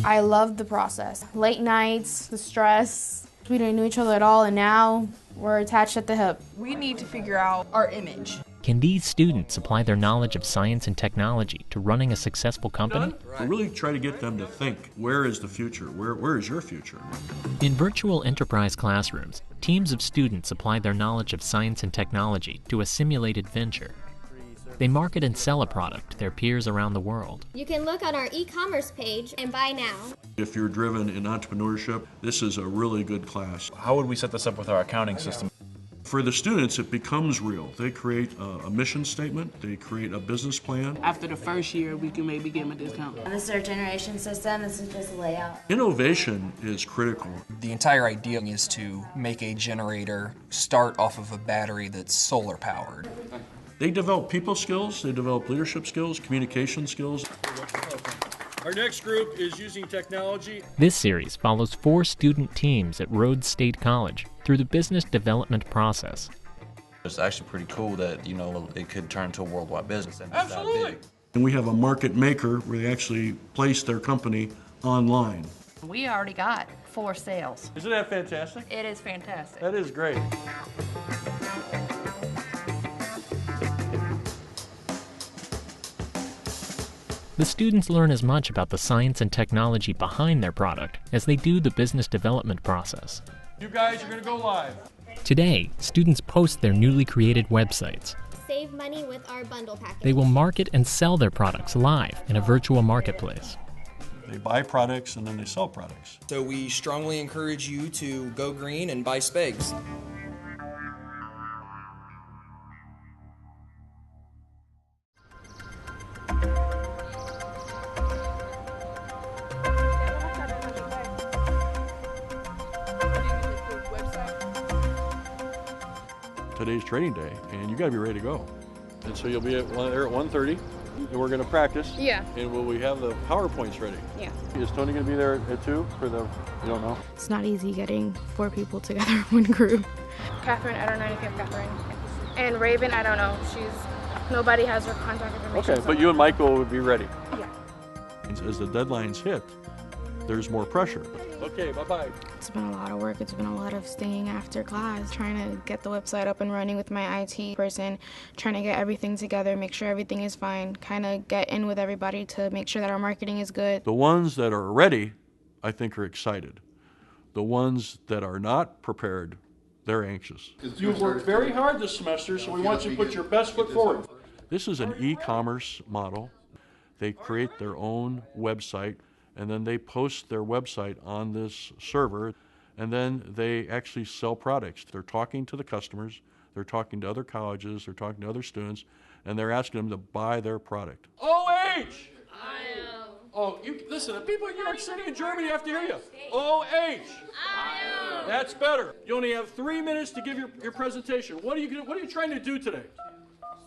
I loved the process. Late nights, the stress. We didn't know each other at all, and now we're attached at the hip. We need to figure out our image. Can these students apply their knowledge of science and technology to running a successful company? We really try to get them to think, where is the future? Where is your future? In virtual enterprise classrooms, teams of students apply their knowledge of science and technology to a simulated venture. They market and sell a product to their peers around the world. You can look on our e-commerce page and buy now. If you're driven in entrepreneurship, this is a really good class. How would we set this up with our accounting system? For the students, it becomes real. They create a mission statement, they create a business plan. After the first year, we can maybe give them a discount. This is our generation system, this is just a layout. Innovation is critical. The entire idea is to make a generator start off of a battery that's solar powered. They develop people skills, they develop leadership skills, communication skills. Our next group is using technology. This series follows 4 student teams at Rhodes State College through the business development process. It's actually pretty cool that, it could turn into a worldwide business. And Absolutely. And we have a market maker where they actually place their company online. We already got 4 sales. Isn't that fantastic? It is fantastic. That is great. The students learn as much about the science and technology behind their product as they do the business development process. You guys are going to go live. Today, students post their newly created websites. Save money with our bundle package. They will market and sell their products live in a virtual marketplace. They buy products and then they sell products. So we strongly encourage you to go green and buy Spegs. Today's training day, and you got to be ready to go. And so you'll be there at 1:30, and we're going to practice. Yeah. And will we have the PowerPoints ready? Yeah. Is Tony going to be there at 2 for the, you don't know? It's not easy getting 4 people together in one group. Catherine, I don't know anything of Catherine. And Raven, I don't know. Nobody has her contact information. Okay, but you and Michael would be ready. Yeah. As the deadlines hit, there's more pressure. Okay, bye-bye. It's been a lot of work. It's been a lot of staying after class, trying to get the website up and running with my IT person, trying to get everything together, make sure everything is fine, kind of get in with everybody to make sure that our marketing is good. The ones that are ready, I think, are excited. The ones that are not prepared, they're anxious. You've worked very hard this semester, so we want you to put your best foot forward. This is an e-commerce model. They create their own website, and then they post their website on this server, and then they actually sell products. They're talking to the customers, they're talking to other colleges, they're talking to other students, and they're asking them to buy their product. OH! I am. Oh, listen, the people in New York City and Germany have to hear you. OH! I am. That's better. You only have 3 minutes to give your presentation. What are you trying to do today?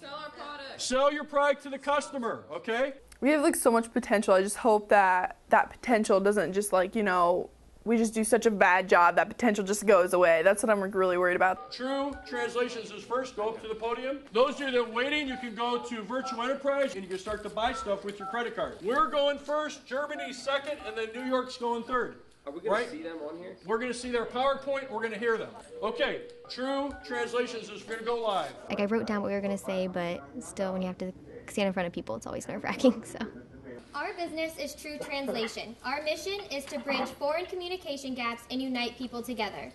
Sell our product. Sell your product to the customer, okay? We have so much potential. I just hope that potential doesn't just we just do such a bad job that potential just goes away. That's what I'm really worried about. True Translations is first. Go up to the podium. Those of you that are waiting, you can go to Virtual Enterprise and you can start to buy stuff with your credit card. We're going first, Germany's second, and then New York's going third. Are we going to see them on here? We're going to see their PowerPoint. We're going to hear them. Okay, True Translations is going to go live. I wrote down what we were going to say, but still when you have to stand in front of people, it's always nerve-wracking, so. Our business is True Translation. Our mission is to bridge foreign communication gaps and unite people together.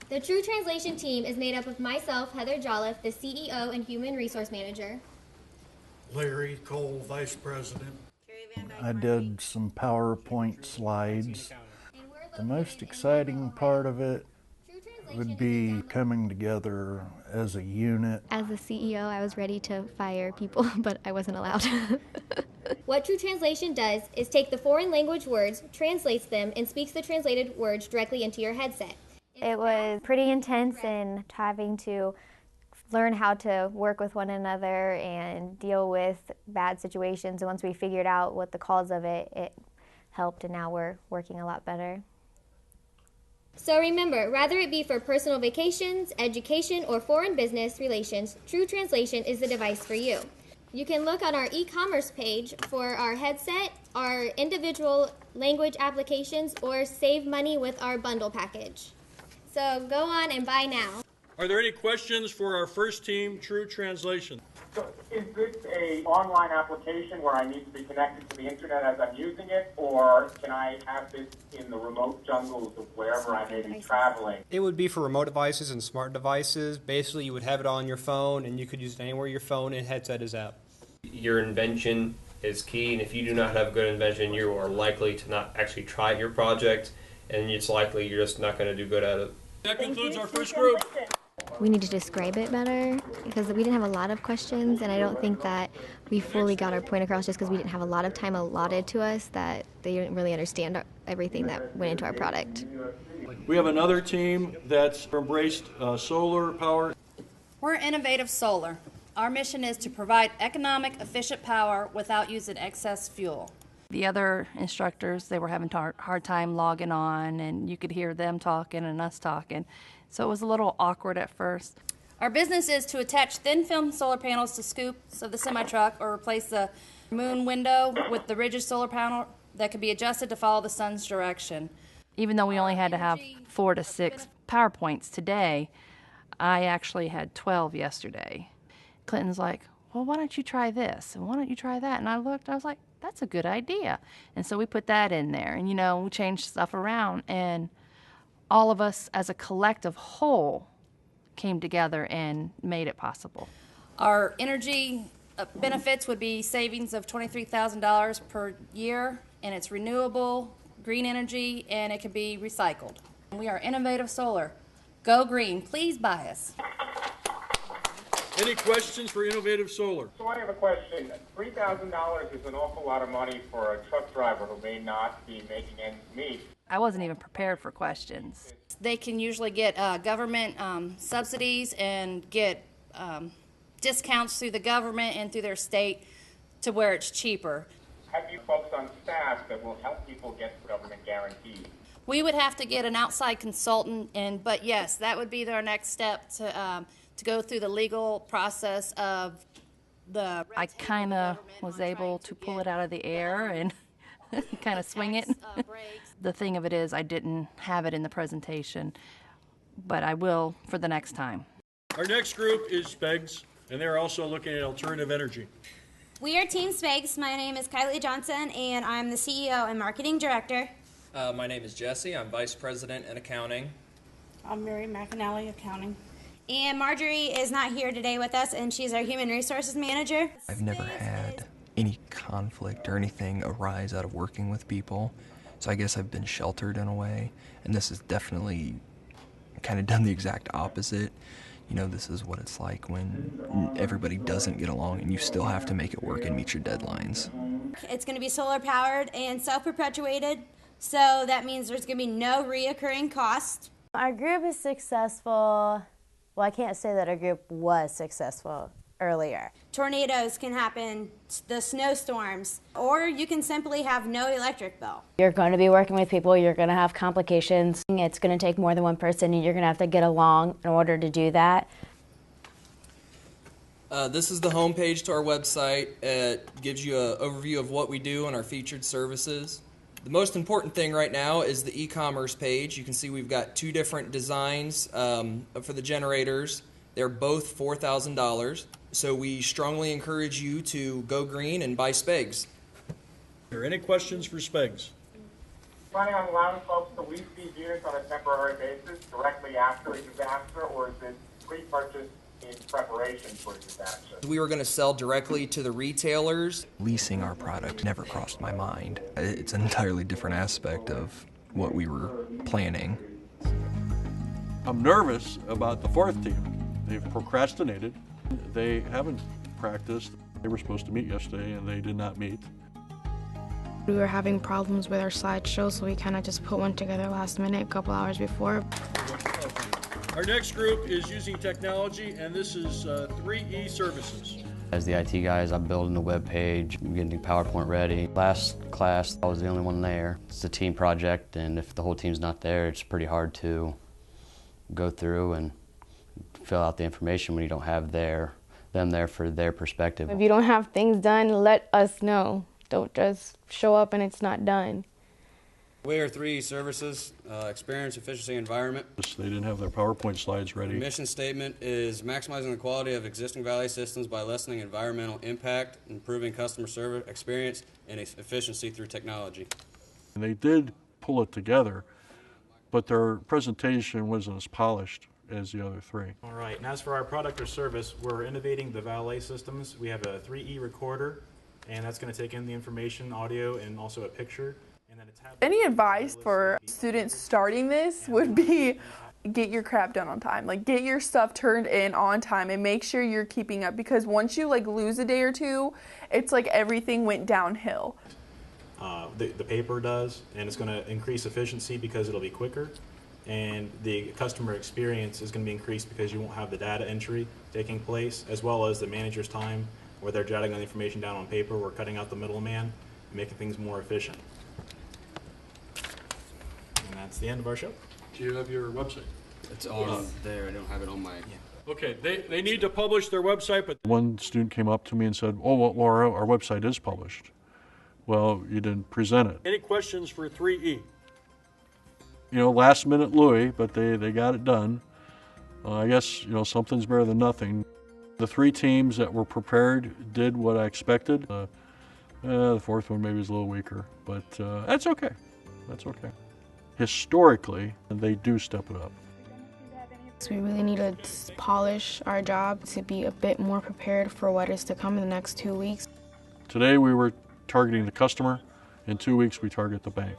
The True Translation team is made up of myself, Heather Jolliffe, the CEO and Human Resource Manager. Larry Cole, Vice President. I did some PowerPoint slides. The most exciting part of it would be coming together as a unit. As the CEO, I was ready to fire people, but I wasn't allowed. What True Translation does is take the foreign language words, translates them, and speaks the translated words directly into your headset. It was pretty intense in having to learn how to work with one another and deal with bad situations. And once we figured out what the cause of it, it helped, and now we're working a lot better. So remember, whether it be for personal vacations, education, or foreign business relations, True Translation is the device for you. You can look on our e-commerce page for our headset, our individual language applications, or save money with our bundle package. So go on and buy now. Are there any questions for our first team, True Translation? So is this an online application where I need to be connected to the internet as I'm using it, or can I have this in the remote jungles of wherever I may be traveling? It would be for remote devices and smart devices. Basically, you would have it on your phone, and you could use it anywhere your phone and headset is at. Your invention is key, and if you do not have a good invention, you are likely to not actually try your project, and it's likely you're just not going to do good at it. That concludes our first group. We need to describe it better because we didn't have a lot of questions, and I don't think that we fully got our point across just because we didn't have a lot of time allotted to us that they didn't really understand everything that went into our product. We have another team that's embraced solar power. We're Innovative Solar. Our mission is to provide economic, efficient power without using excess fuel. The other instructors, they were having a hard time logging on, and you could hear them talking and us talking. So it was a little awkward at first. Our business is to attach thin film solar panels to scoops of the semi-truck or replace the moon window with the rigid solar panel that can be adjusted to follow the sun's direction. Even though we only had to have 4 to 6 PowerPoints today, I actually had 12 yesterday. Clinton's like, well, why don't you try this? And why don't you try that? And I looked, I was like, that's a good idea. And so we put that in there. And, we changed stuff around. And all of us as a collective whole came together and made it possible. Our energy benefits would be savings of $23,000 per year. And it's renewable, green energy, and it can be recycled. We are Innovative Solar. Go green. Please buy us. Any questions for Innovative Solar? So I have a question. $3,000 is an awful lot of money for a truck driver who may not be making ends meet. I wasn't even prepared for questions. They can usually get government subsidies and get discounts through the government and through their state to where it's cheaper. Have you folks on staff that will help people get government guarantees? We would have to get an outside consultant, but yes, that would be our next step to go through the legal process of the... I kind of was able to pull it out of the air and kind of swing it. The thing of it is I didn't have it in the presentation, but I will for the next time. Our next group is SPEGS, and they're also looking at alternative energy. We are Team SPEGS. My name is Kylie Johnson, and I'm the CEO and Marketing Director. My name is Jesse. I'm Vice President in Accounting. I'm Mary McAnally, Accounting. And Marjorie is not here today with us, and she's our Human Resources Manager. I've never had any conflict or anything arise out of working with people, so I guess I've been sheltered in a way, and this has definitely kind of done the exact opposite. This is what it's like when everybody doesn't get along and you still have to make it work and meet your deadlines. It's going to be solar powered and self-perpetuated, so that means there's going to be no reoccurring cost. Our group is successful. Well, I can't say that our group was successful earlier. Tornadoes can happen, the snowstorms, or you can simply have no electric bill. You're going to be working with people, you're going to have complications. It's going to take more than one person, and you're going to have to get along in order to do that. This is the homepage to our website. It gives you an overview of what we do and our featured services. The most important thing right now is the e-commerce page. You can see we've got 2 different designs for the generators. They're both $4,000. So we strongly encourage you to go green and buy SPEGS. Are there any questions for SPEGS? Planning on allowing folks to lease these units on a temporary basis directly after a disaster, or is it pre-purchased in preparation for a disaster? We were going to sell directly to the retailers. Leasing our product never crossed my mind. It's an entirely different aspect of what we were planning. I'm nervous about the fourth team. They've procrastinated. They haven't practiced. They were supposed to meet yesterday and they did not meet. We were having problems with our slideshow, so we kind of just put one together last minute, a couple hours before. Our next group is using technology, and this is 3E Services. As the IT guys, I'm building the web page, I'm getting PowerPoint ready. Last class, I was the only one there. It's a team project, and if the whole team's not there, it's pretty hard to go through and fill out the information when you don't have their them there for their perspective. If you don't have things done, let us know. Don't just show up and it's not done. Layer 3 services, experience, efficiency, environment. They didn't have their PowerPoint slides ready. The mission statement is maximizing the quality of existing valet systems by lessening environmental impact, improving customer service experience, and efficiency through technology. And they did pull it together, but their presentation wasn't as polished as the other three. All right, and as for our product or service, we're innovating the valet systems. We have a 3E recorder, and that's going to take in the information, audio, and also a picture. Any advice for students starting this would be get your crap done on time. Like, get your stuff turned in on time and make sure you're keeping up, because once you like lose a day or two, it's like everything went downhill. The paper does, and it's going to increase efficiency because it'll be quicker, and the customer experience is going to be increased because you won't have the data entry taking place, as well as the manager's time where they're jotting the information down on paper. We're cutting out the middleman and making things more efficient. And that's the end of our show. Do you have your website? It's on there. I don't have it on my... Okay, they need to publish their website, but... One student came up to me and said, oh, well, Laura, our website is published. Well, you didn't present it. Any questions for 3E? You know, last minute Louis, but they got it done. I guess, you know, something's better than nothing. The three teams that were prepared did what I expected. The fourth one maybe was a little weaker, but that's okay. That's okay. Historically, they do step it up. So we really need to polish our job to be a bit more prepared for what is to come in the next 2 weeks. Today we were targeting the customer. In 2 weeks we target the bank.